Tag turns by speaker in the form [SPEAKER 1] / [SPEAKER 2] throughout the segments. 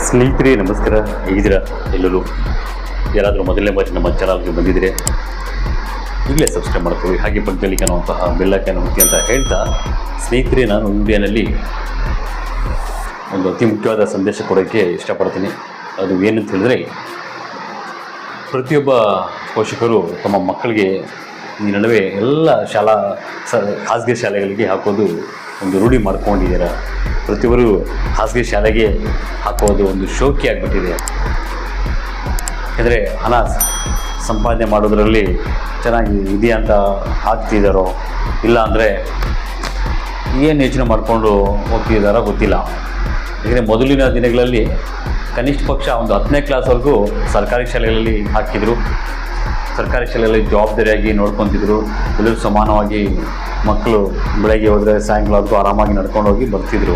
[SPEAKER 1] ಸ್ನೇಹಿತರೆ ನಮಸ್ಕಾರ, ಹೇಗಿದ್ದೀರಾ ಎಲ್ಲರೂ? ಯಾರಾದರೂ ಮೊದಲನೇ ಬಾರಿ ನಮ್ಮ ಚಾನಲ್ಗೆ ಬಂದಿದ್ದರೆ ಈಗಲೇ ಸಬ್ಸ್ಕ್ರೈಬ್ ಮಾಡ್ಕೊಳ್ಳಿ, ಹಾಗೆ ಪಕ್ಕದಲ್ಲಿ ಕಾಣುವಂತಹ ಬೆಲ್ಲೈಕನ್ ಒತ್ತಿ ಅಂತ ಹೇಳ್ತಾ, ಸ್ನೇಹಿತರೆ ನಾನು ವಿಡಿಯೋನಲ್ಲಿ ಒಂದು ಅತಿ ಮುಖ್ಯವಾದ ಸಂದೇಶ ಕೊಡೋಕ್ಕೆ ಇಷ್ಟಪಡ್ತೀನಿ. ಅದು ಏನಂತ ಹೇಳಿದ್ರೆ, ಪ್ರತಿಯೊಬ್ಬ ಪೋಷಕರು ತಮ್ಮ ಮಕ್ಕಳಿಗೆ ಈ ನಡುವೆ ಎಲ್ಲ ಖಾಸಗಿ ಶಾಲೆಗಳಿಗೆ ಹಾಕೋದು ಒಂದು ರೂಢಿ ಮಾಡ್ಕೊಂಡಿದ್ದೀರಾ. ಪ್ರತಿಯೊಬ್ಬರು ಖಾಸಗಿ ಶಾಲೆಗೆ ಹಾಕೋದು ಒಂದು ಶೋಕಿ ಆಗಿಬಿಟ್ಟಿದೆ. ಯಾಕೆಂದರೆ ಹಣ ಸಂಪಾದನೆ ಮಾಡೋದರಲ್ಲಿ ಚೆನ್ನಾಗಿ ಇದೆಯಾ ಅಂತ ಹಾಕ್ತಿದ್ದಾರೋ ಇಲ್ಲ ಅಂದರೆ ಏನು ಯೋಚನೆ ಮಾಡಿಕೊಂಡು ಹೋಗ್ತಿದ್ದಾರೋ ಗೊತ್ತಿಲ್ಲ. ಯಾಕೆಂದರೆ ಮೊದಲಿನ ದಿನಗಳಲ್ಲಿ ಕನಿಷ್ಠ ಪಕ್ಷ ಒಂದು 10ನೇ ಕ್ಲಾಸ್ವರೆಗೂ ಸರ್ಕಾರಿ ಶಾಲೆಗಳಲ್ಲಿ ಹಾಕಿದರು. ಸರ್ಕಾರಿ ಶಾಲೆಯಲ್ಲಿ ಜವಾಬ್ದಾರಿಯಾಗಿ ನೋಡ್ಕೊತಿದ್ರು. ಎಲ್ಲರೂ ಸಮಾನವಾಗಿ ಮಕ್ಕಳು ಬೆಳಗ್ಗೆ ಹೋದರೆ ಸಾಯಂಕಾಲವರೆಗೂ ಆರಾಮಾಗಿ ನಡ್ಕೊಂಡು ಹೋಗಿ ಬರ್ತಿದ್ರು.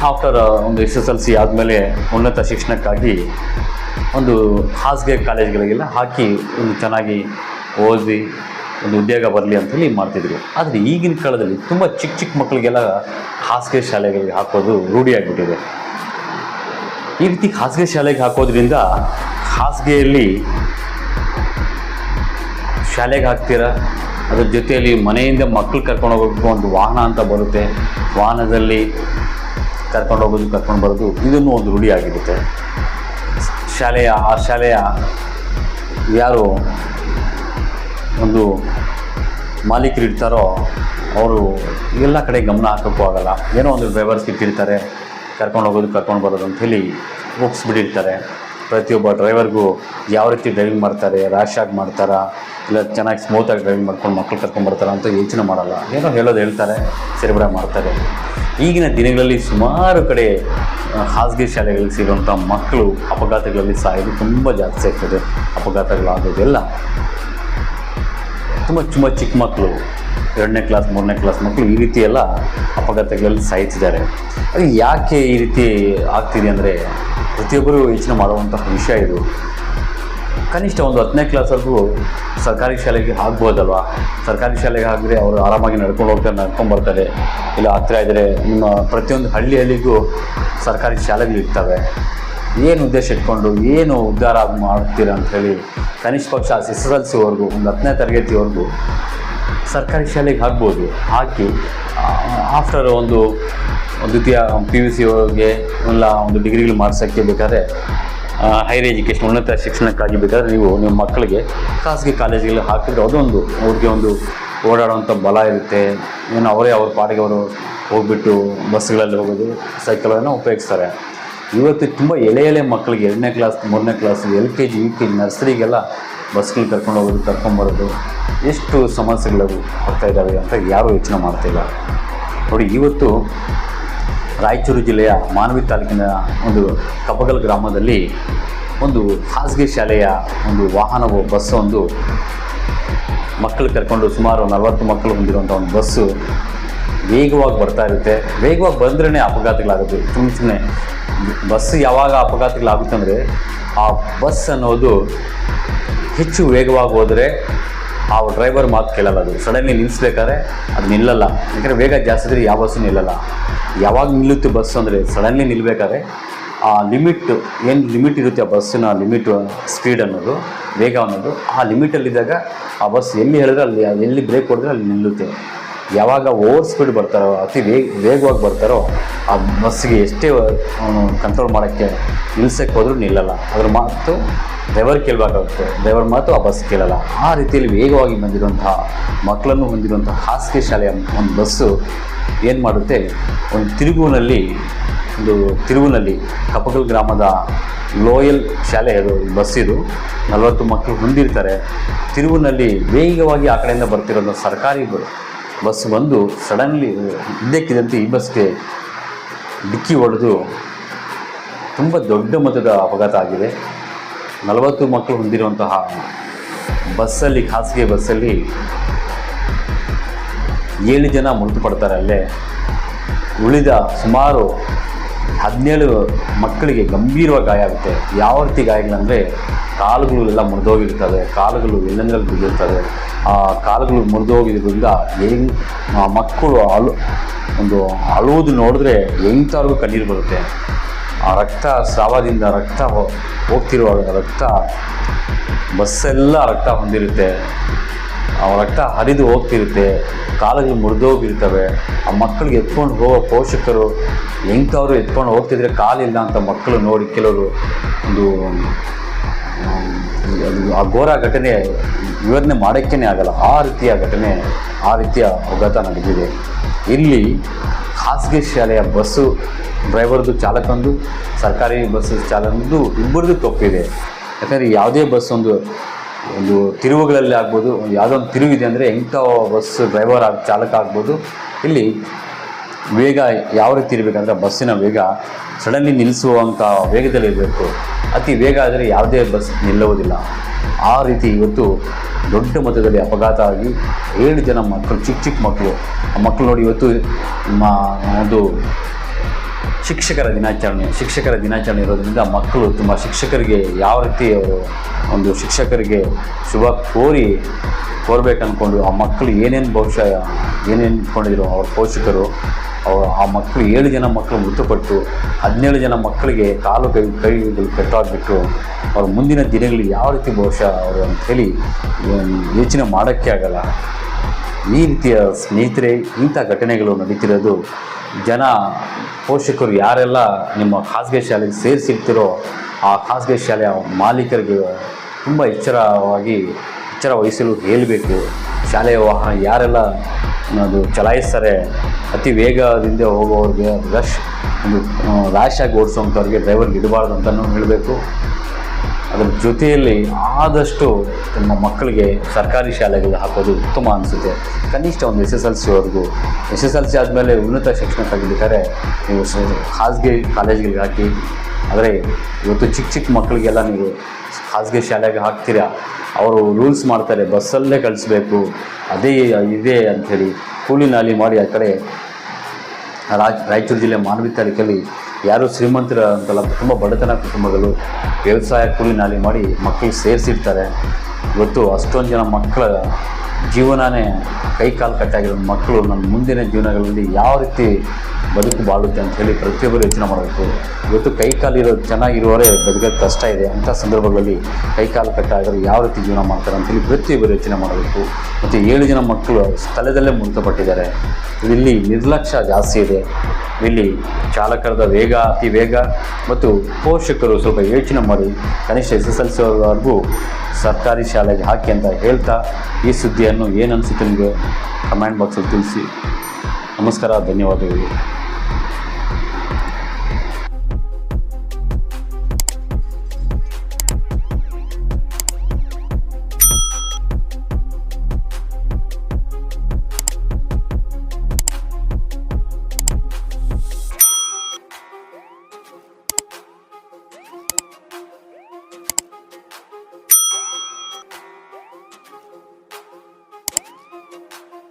[SPEAKER 1] ಆಫ್ಟರ್ ಒಂದು SSLC ಆದಮೇಲೆ ಉನ್ನತ ಶಿಕ್ಷಣಕ್ಕಾಗಿ ಒಂದು ಖಾಸಗಿ ಕಾಲೇಜ್ಗಳಿಗೆಲ್ಲ ಹಾಕಿ ಒಂದು ಚೆನ್ನಾಗಿ ಓದಿ ಒಂದು ಉದ್ಯೋಗ ಬರಲಿ ಅಂತೇಳಿ ಮಾಡ್ತಿದ್ರು. ಆದರೆ ಈಗಿನ ಕಾಲದಲ್ಲಿ ತುಂಬ ಚಿಕ್ಕ ಮಕ್ಕಳಿಗೆಲ್ಲ ಖಾಸಗಿ ಶಾಲೆಗಳಿಗೆ ಹಾಕೋದು ರೂಢಿಯಾಗಿಬಿಟ್ಟಿದೆ. ಈ ರೀತಿ ಖಾಸಗಿ ಶಾಲೆಗೆ ಹಾಕೋದ್ರಿಂದ ಖಾಸಗಿಯಲ್ಲಿ ಶಾಲೆಗೆ ಹಾಕ್ತೀರಾ, ಅದ್ರ ಜೊತೆಯಲ್ಲಿ ಮನೆಯಿಂದ ಮಕ್ಕಳು ಕರ್ಕೊಂಡು ಹೋಗೋಕ್ಕೆ ಒಂದು ವಾಹನ ಅಂತ ಬರುತ್ತೆ, ವಾಹನದಲ್ಲಿ ಕರ್ಕೊಂಡು ಹೋಗೋದು ಕರ್ಕೊಂಡು ಬರೋದು ಇದನ್ನು ಒಂದು ರೂಢಿ ಆಗಿರುತ್ತೆ. ಆ ಶಾಲೆಯ ಯಾರು ಒಂದು ಮಾಲೀಕರು ಇರ್ತಾರೋ ಅವರು ಎಲ್ಲ ಕಡೆ ಗಮನ ಹಾಕೋಕ್ಕೂ ಆಗೋಲ್ಲ. ಏನೋ ಒಂದು ಡ್ರೈವರ್ಸ್ ಇಟ್ಟಿರ್ತಾರೆ, ಕರ್ಕೊಂಡು ಹೋಗೋದು ಕರ್ಕೊಂಡು ಬರೋದು ಅಂಥೇಳಿ ಒಪ್ಪಿಸ್ಬಿಟ್ಟಿರ್ತಾರೆ. ಪ್ರತಿಯೊಬ್ಬ ಡ್ರೈವರ್ಗೂ ಯಾವ ರೀತಿ ಡ್ರೈವಿಂಗ್ ಮಾಡ್ತಾರೆ, ರ್ಯಾಶಾಗಿ ಮಾಡ್ತಾರಾ ಇಲ್ಲ ಚೆನ್ನಾಗಿ ಸ್ಮೂತಾಗಿ ಡ್ರೈವಿಂಗ್ ಮಾಡ್ಕೊಂಡು ಮಕ್ಕಳು ಕರ್ಕೊಂಡ್ಬರ್ತಾರ ಅಂತ ಯೋಚನೆ ಮಾಡಲ್ಲ. ಏನೋ ಹೇಳ್ತಾರೆ, ಸರಿಬಡ ಮಾಡ್ತಾರೆ. ಈಗಿನ ದಿನಗಳಲ್ಲಿ ಸುಮಾರು ಕಡೆ ಖಾಸಗಿ ಶಾಲೆಗಳಿಗೆ ಸಿಗುವಂಥ ಮಕ್ಕಳು ಅಪಘಾತಗಳಲ್ಲಿ ಸಾಯೋದು ತುಂಬ ಜಾಸ್ತಿ ಆಗ್ತದೆ. ಅಪಘಾತಗಳಾಗೋದೆಲ್ಲ ತುಂಬ ಚಿಕ್ಕ ಮಕ್ಕಳು, 2ನೇ ಕ್ಲಾಸ್ 3ನೇ ಕ್ಲಾಸ್ ಮಕ್ಕಳು ಈ ರೀತಿ ಎಲ್ಲ ಅಪಘಾತಗಳಲ್ಲಿ ಸಾಯ್ತಿದ್ದಾರೆ. ಅದು ಯಾಕೆ ಈ ರೀತಿ ಆಗ್ತಿದೆ ಅಂದರೆ, ಪ್ರತಿಯೊಬ್ಬರು ಯೋಚನೆ ಮಾಡುವಂತಹ ವಿಷಯ ಇದು. ಕನಿಷ್ಠ ಒಂದು 10ನೇ ಕ್ಲಾಸ್ವರೆಗೂ ಸರ್ಕಾರಿ ಶಾಲೆಗೆ ಆಗ್ಬೋದಲ್ವ? ಸರ್ಕಾರಿ ಶಾಲೆಗೆ ಹಾಕಿದ್ರೆ ಅವರು ಆರಾಮಾಗಿ ನಡ್ಕೊಂಡು ಬರ್ತಾರೆ. ಇಲ್ಲ ಹತ್ತಿರ ಇದ್ದರೆ ನಿಮ್ಮ ಪ್ರತಿಯೊಂದು ಹಳ್ಳಿಗೂ ಸರ್ಕಾರಿ ಶಾಲೆಗಳು ಇರ್ತವೆ. ಏನು ಉದ್ದೇಶ ಇಟ್ಕೊಂಡು ಏನು ಉದ್ಧಾರ ಮಾಡ್ತೀರಾ ಅಂಥೇಳಿ ಕನಿಷ್ಠ ಪಕ್ಷ SSLCವರೆಗೂ ಒಂದು 10ನೇ ತರಗತಿವರೆಗೂ ಸರ್ಕಾರಿ ಶಾಲೆಗೆ ಹಾಕ್ಬೋದು. ಹಾಕಿ ಆಫ್ಟರ್ ಒಂದು ದ್ವಿತೀಯ PUCಗೆ ಇಲ್ಲ ಒಂದು ಡಿಗ್ರಿಗಳು ಮಾಡಿಸೋಕ್ಕೆ ಬೇಕಾದ್ರೆ ಹೈಯರ್ ಎಜುಕೇಷನ್ ಉನ್ನತ ಶಿಕ್ಷಣಕ್ಕಾಗಿ ಬೇಕಾದ್ರೆ ನೀವು ನಿಮ್ಮ ಮಕ್ಕಳಿಗೆ ಖಾಸಗಿ ಕಾಲೇಜಿಗೆ ಹಾಕಿದ್ರೆ ಅದೊಂದು ಅವ್ರಿಗೆ ಒಂದು ಓಡಾಡುವಂಥ ಬಲ ಇರುತ್ತೆ. ಏನು ಅವ್ರ ಪಾಡಿಗೆ ಅವರು ಹೋಗ್ಬಿಟ್ಟು ಬಸ್ಗಳಲ್ಲಿ ಹೋಗೋದು, ಸೈಕಲನ್ನು ಉಪಯೋಗಿಸ್ತಾರೆ. ಇವತ್ತು ತುಂಬ ಎಳೆ ಮಕ್ಕಳಿಗೆ 2ನೇ ಕ್ಲಾಸ್ 3ನೇ ಕ್ಲಾಸ್ LKG UKG ನರ್ಸರಿಗೆಲ್ಲ ಬಸ್ಗಳು ಕರ್ಕೊಂಡು ಹೋಗೋದು ಕರ್ಕೊಂಬರೋದು ಎಷ್ಟು ಸಮಸ್ಯೆಗಳು ಆಗ್ತಾಯಿದ್ದಾವೆ ಅಂತ ಯಾರೂ ಯೋಚನೆ ಮಾಡ್ತಾಯಿಲ್ಲ. ನೋಡಿ, ಇವತ್ತು ರಾಯಚೂರು ಜಿಲ್ಲೆಯ ಮಾನ್ವಿ ತಾಲೂಕಿನ ಒಂದು ಕಪ್ಪಗಲ್ ಗ್ರಾಮದಲ್ಲಿ ಒಂದು ಖಾಸಗಿ ಶಾಲೆಯ ಒಂದು ವಾಹನವು ಬಸ್ಸು ಒಂದು ಮಕ್ಕಳು ಕರ್ಕೊಂಡು ಸುಮಾರು 40 ಮಕ್ಕಳು ಹೊಂದಿರುವಂಥ ಒಂದು ಬಸ್ಸು ವೇಗವಾಗಿ ಬರ್ತಾ ಇರುತ್ತೆ. ವೇಗವಾಗಿ ಬಂದ್ರೇ ಅಪಘಾತಗಳಾಗುತ್ತೆ. ಸುಮ್ಮನೆ ಬಸ್ಸು ಯಾವಾಗ ಅಪಘಾತಗಳಾಗುತ್ತೆ ಅಂದರೆ, ಆ ಬಸ್ ಅನ್ನೋದು ಹೆಚ್ಚು ವೇಗವಾಗಿ ಹೋದರೆ ಆ ಡ್ರೈವರ್ ಮಾತು ಕೇಳಲ್ಲ. ಅದು ಸಡನ್ಲಿ ನಿಲ್ಲಿಸ್ಬೇಕಾದ್ರೆ ಅದು ನಿಲ್ಲಲ್ಲ. ಯಾಕಂದರೆ ವೇಗ ಜಾಸ್ತಿ ಇದ್ದರೆ ಯಾವ ಬಸ್ಸು ನಿಲ್ಲಲ್ಲ. ಯಾವಾಗ ನಿಲ್ಲುತ್ತೆ ಬಸ್ಸು ಅಂದರೆ, ಸಡನ್ಲಿ ನಿಲ್ಲಬೇಕಾದ್ರೆ ಆ ಏನು ಲಿಮಿಟ್ ಇರುತ್ತೆ ಆ ಬಸ್ಸಿನ ಲಿಮಿಟ್ ಸ್ಪೀಡ್ ಅನ್ನೋದು, ವೇಗ ಅನ್ನೋದು, ಆ ಲಿಮಿಟಲ್ಲಿದ್ದಾಗ ಆ ಬಸ್ ಎಲ್ಲಿ ಹೇಳಿದ್ರೆ ಅಲ್ಲಿ, ಎಲ್ಲಿ ಬ್ರೇಕ್ ಹೊಡೆದ್ರೆ ಅಲ್ಲಿ ನಿಲ್ಲುತ್ತೆ. ಯಾವಾಗ ಓವರ್ ಸ್ಪೀಡ್ ಬರ್ತಾರೋ, ಅತಿ ವೇಗವಾಗಿ ಬರ್ತಾರೋ, ಆ ಬಸ್ಸಿಗೆ ಎಷ್ಟೇ ಕಂಟ್ರೋಲ್ ಮಾಡೋಕ್ಕೆ ನಿಲ್ಸಕ್ಕೆ ಹೋದರೂ ನಿಲ್ಲಲ್ಲ. ಅದ್ರ ಮಾತು ಡ್ರೈವರ್ ಕೇಳಬೇಕಾಗುತ್ತೆ, ಡ್ರೈವರ್ ಮಾತು ಆ ಬಸ್ ಕೇಳಲ್ಲ. ಆ ರೀತಿಯಲ್ಲಿ ವೇಗವಾಗಿ ಬಂದಿರುವಂತಹ ಮಕ್ಕಳನ್ನು ಹೊಂದಿರುವಂಥ ಖಾಸಗಿ ಶಾಲೆಯ ಒಂದು ಬಸ್ಸು ಏನು ಮಾಡುತ್ತೆ, ಒಂದು ತಿರುವಿನಲ್ಲಿ ಕಪ್ಪಗಲ್ ಗ್ರಾಮದ ಲೋಯಲ್ ಶಾಲೆ ಅದು ಬಸ್ ಇದು 40 ಮಕ್ಕಳು ಹೊಂದಿರ್ತಾರೆ. ತಿರುವಿನಲ್ಲಿ ವೇಗವಾಗಿ ಆ ಕಡೆಯಿಂದ ಬರ್ತಿರೋದು ಸರ್ಕಾರಿ ಬಸ್ ಬಂದು ಸಡನ್ಲಿ ಇದ್ದಕ್ಕಿದ್ದಂತೆ ಈ ಬಸ್ಗೆ ಡಿಕ್ಕಿ ಹೊಡೆದು ತುಂಬ ದೊಡ್ಡ ಮೊತ್ತದ ಅಪಘಾತ ಆಗಿದೆ. 40 ಮಕ್ಕಳು ಹೊಂದಿರುವಂತಹ ಬಸ್ಸಲ್ಲಿ, ಖಾಸಗಿ ಬಸ್ಸಲ್ಲಿ 7 ಜನ ಮೃತಪಡ್ತಾರೆ. ಅಲ್ಲೇ ಉಳಿದ ಸುಮಾರು 17 ಮಕ್ಕಳಿಗೆ ಗಂಭೀರವಾಗಿ ಗಾಯ ಆಗುತ್ತೆ. ಯಾವ ರೀತಿ ಗಾಯಗಳಂದರೆ ಕಾಲುಗಳೆಲ್ಲ ಮುರಿದೋಗಿರ್ತವೆ, ಕಾಲುಗಳು ಎಲ್ಲೆಂದ್ರಲ್ಲಿ ಬಿದ್ದಿರ್ತವೆ. ಆ ಕಾಲುಗಳು ಮುರಿದೋಗಿರೋದ್ರಿಂದ ಮಕ್ಕಳು ಅಳುವುದು ನೋಡಿದ್ರೆ ಎಂಥವ್ರಿಗೂ ಕಣ್ಣೀರು ಬರುತ್ತೆ. ಆ ರಕ್ತ ಸ್ರಾವದಿಂದ ರಕ್ತ ಹೋಗ್ತಿರುವಾಗ ರಕ್ತ ಬಸ್ಸೆಲ್ಲ ರಕ್ತ ಹೊಂದಿರುತ್ತೆ, ಆ ರಕ್ತ ಹರಿದು ಹೋಗ್ತಿರುತ್ತೆ, ಕಾಲುಗಳು ಮುರಿದೋಗಿರ್ತವೆ. ಆ ಮಕ್ಕಳಿಗೆ ಎತ್ಕೊಂಡು ಹೋಗೋ ಪೋಷಕರು ಎಂಥವ್ರು ಎತ್ಕೊಂಡು ಹೋಗ್ತಿದ್ರೆ ಕಾಲಿಲ್ಲ ಅಂತ ಮಕ್ಕಳು ನೋಡಿ ಕೆಲವರು ಆ ಘೋರ ಘಟನೆ ವಿವರಣೆ ಮಾಡೋಕ್ಕೇ ಆಗಲ್ಲ. ಆ ರೀತಿಯ ಘಟನೆ, ಆ ರೀತಿಯ ಅಪಘಾತ ನಡೆದಿದೆ. ಇಲ್ಲಿ ಖಾಸಗಿ ಶಾಲೆಯ ಬಸ್ಸು ಡ್ರೈವರ್ದು, ಚಾಲಕಂದು, ಸರ್ಕಾರಿ ಬಸ್ ಚಾಲಕಂದು ಇಬ್ಬರದು ತಪ್ಪಿದೆ. ಯಾಕಂದರೆ ಯಾವುದೇ ಬಸ್ ಒಂದು ತಿರುವುಗಳಲ್ಲಿ ಆಗ್ಬೋದು, ಯಾವುದೋ ಒಂದು ತಿರುವಿದೆ ಅಂದರೆ ಎಂಥ ಬಸ್ ಡ್ರೈವರ್ ಚಾಲಕ ಆಗ್ಬೋದು. ಇಲ್ಲಿ ವೇಗ ಯಾವ ರೀತಿ ಇರಬೇಕಂದ್ರೆ ಬಸ್ಸಿನ ವೇಗ ಸಡನ್ಲಿ ನಿಲ್ಲಿಸುವಂಥ ವೇಗದಲ್ಲಿ ಇರಬೇಕು. ಅತಿ ವೇಗ ಆದರೆ ಯಾವುದೇ ಬಸ್ ನಿಲ್ಲುವುದಿಲ್ಲ. ಆ ರೀತಿ ಇವತ್ತು ದೊಡ್ಡ ಮೊತ್ತದಲ್ಲಿ ಅಪಘಾತ ಆಗಿ 7 ಜನ ಮಕ್ಕಳು, ಚಿಕ್ಕ ಮಕ್ಕಳು, ಆ ಮಕ್ಕಳು ನೋಡಿ ಇವತ್ತು ಒಂದು ಶಿಕ್ಷಕರ ದಿನಾಚರಣೆ ಇರೋದ್ರಿಂದ ಮಕ್ಕಳು ತುಂಬ ಶಿಕ್ಷಕರಿಗೆ ಯಾವ ರೀತಿ ಅವರು ಒಂದು ಶಿಕ್ಷಕರಿಗೆ ಶುಭ ಕೋರ್ಬೇಕಂದ್ಕೊಂಡು ಆ ಮಕ್ಕಳು ಏನೇನು ಇಟ್ಕೊಂಡಿದ್ರು ಅವ್ರ ಪೋಷಕರು, ಆ ಮಕ್ಕಳು 7 ಜನ ಮಕ್ಕಳು ಮೃತಪಟ್ಟು 17 ಜನ ಮಕ್ಕಳಿಗೆ ಕೈಗಳು ಕಟ್ಟಾಗ್ಬಿಟ್ಟು ಅವ್ರ ಮುಂದಿನ ದಿನಗಳಿಗೆ ಯಾವ ರೀತಿ ಬಹುಶಃ ಅವರು ಅಂಥೇಳಿ ಯೋಚನೆ ಮಾಡೋಕ್ಕೆ ಆಗಲ್ಲ. ಈ ರೀತಿಯ ಸ್ನೇಹಿತರೆ, ಇಂಥ ಘಟನೆಗಳು ನಡೀತಿರೋದು ಪೋಷಕರು ಯಾರೆಲ್ಲ ನಿಮ್ಮ ಖಾಸಗಿ ಶಾಲೆಗೆ ಸೇರಿಸಿರ್ತೀರೋ ಆ ಖಾಸಗಿ ಶಾಲೆಯ ಮಾಲೀಕರಿಗೆ ತುಂಬ ಎಚ್ಚರ ವಹಿಸಲು ಹೇಳಬೇಕು. ಶಾಲೆಯ ವಾಹನ ಯಾರೆಲ್ಲ ಚಲಾಯಿಸ್ತಾರೆ, ಅತಿ ವೇಗದಿಂದ ಹೋಗೋರಿಗೆ ರ್ಯಾಶ್ ಆಗಿ ಓಡಿಸೋವಂಥವ್ರಿಗೆ ಡ್ರೈವರ್ಗೆ ಇಡಬಾರ್ದು ಅಂತಲೂ ಹೇಳಬೇಕು. ಅದರ ಜೊತೆಯಲ್ಲಿ ಆದಷ್ಟು ನಮ್ಮ ಮಕ್ಕಳಿಗೆ ಸರ್ಕಾರಿ ಶಾಲೆಗಳು ಹಾಕೋದು ಉತ್ತಮ ಅನಿಸುತ್ತೆ. ಕನಿಷ್ಠ ಒಂದು SSLC ಆದಮೇಲೆ ಉನ್ನತ ಶಿಕ್ಷಣಕ್ಕಾಗಿ ಬೇಕಾದ್ರೆ ನೀವು ಖಾಸಗಿ ಕಾಲೇಜ್ಗಳಿಗೆ ಹಾಕಿ. ಆದರೆ ಇವತ್ತು ಚಿಕ್ಕ ಮಕ್ಕಳಿಗೆಲ್ಲ ನೀವು ಖಾಸಗಿ ಶಾಲೆಗೆ ಹಾಕ್ತೀರಾ, ಅವರು ರೂಲ್ಸ್ ಮಾಡ್ತಾರೆ, ಬಸ್ಸಲ್ಲೇ ಕಳಿಸ್ಬೇಕು, ಇದೆ ಅಂಥೇಳಿ ಕೂಲಿ ನಾಲಿ ಮಾಡಿ. ಆ ಕಡೆ ರಾಯಚೂರು ಜಿಲ್ಲೆ ಮಾನವಿ ತಾಲೂಕಲ್ಲಿ ಯಾರು ಶ್ರೀಮಂತರ ಅಂತಲ್ಲ, ತುಂಬ ಬಡತನ ಕುಟುಂಬಗಳು ವ್ಯವಸಾಯ ಕೂಲಿ ನಾಲಿ ಮಾಡಿ ಮಕ್ಕಳು ಸೇರಿಸಿರ್ತಾರೆ. ಇವತ್ತು ಅಷ್ಟೊಂದು ಜನ ಮಕ್ಕಳ ಜೀವನನೇ ಕೈಕಾಲು ಕಟ್ಟಾಗಿರೋ ಮಕ್ಕಳು ನನ್ನ ಮುಂದಿನ ಜೀವನಗಳಲ್ಲಿ ಯಾವ ರೀತಿ ಬದುಕು ಬಾಳುತ್ತೆ ಅಂಥೇಳಿ ಪ್ರತಿಯೊಬ್ಬರು ಯೋಚನೆ ಮಾಡಬೇಕು. ಇವತ್ತು ಕೈಕಾಲಿರೋ ಚೆನ್ನಾಗಿರುವವರೇ ಬದುಕೋದು ಕಷ್ಟ ಇದೆ. ಅಂಥ ಸಂದರ್ಭಗಳಲ್ಲಿ ಕೈಕಾಲು ಕಟ್ಟಾಗಿರೋ ಯಾವ ರೀತಿ ಜೀವನ ಮಾಡ್ತಾರೆ ಅಂಥೇಳಿ ಪ್ರತಿಯೊಬ್ಬರು ಯೋಚನೆ ಮಾಡಬೇಕು. ಮತ್ತು 7 ಜನ ಮಕ್ಕಳು ಸ್ಥಳದಲ್ಲೇ ಮೃತಪಟ್ಟಿದ್ದಾರೆ. ಇಲ್ಲಿ ನಿರ್ಲಕ್ಷ್ಯ ಜಾಸ್ತಿ ಇದೆ. ಇಲ್ಲಿ ಚಾಲಕರದ ಅತಿ ವೇಗ ಮತ್ತು ಪೋಷಕರು ಸ್ವಲ್ಪ ಯೋಚನೆ ಮಾಡಿ ಕನಿಷ್ಠ SSLC ವರೆಗೂ ಸರ್ಕಾರಿ ಶಾಲೆಗೆ ಹಾಕಿ ಅಂತ ಹೇಳ್ತಾ, ಈ ಸುದ್ದಿಯನ್ನು ಏನು ಅನಿಸುತ್ತೆ ನಿಮಗೆ ಕಮೆಂಟ್ ಬಾಕ್ಸಲ್ಲಿ ತಿಳಿಸಿ. ನಮಸ್ಕಾರ, ಧನ್ಯವಾದಗಳು.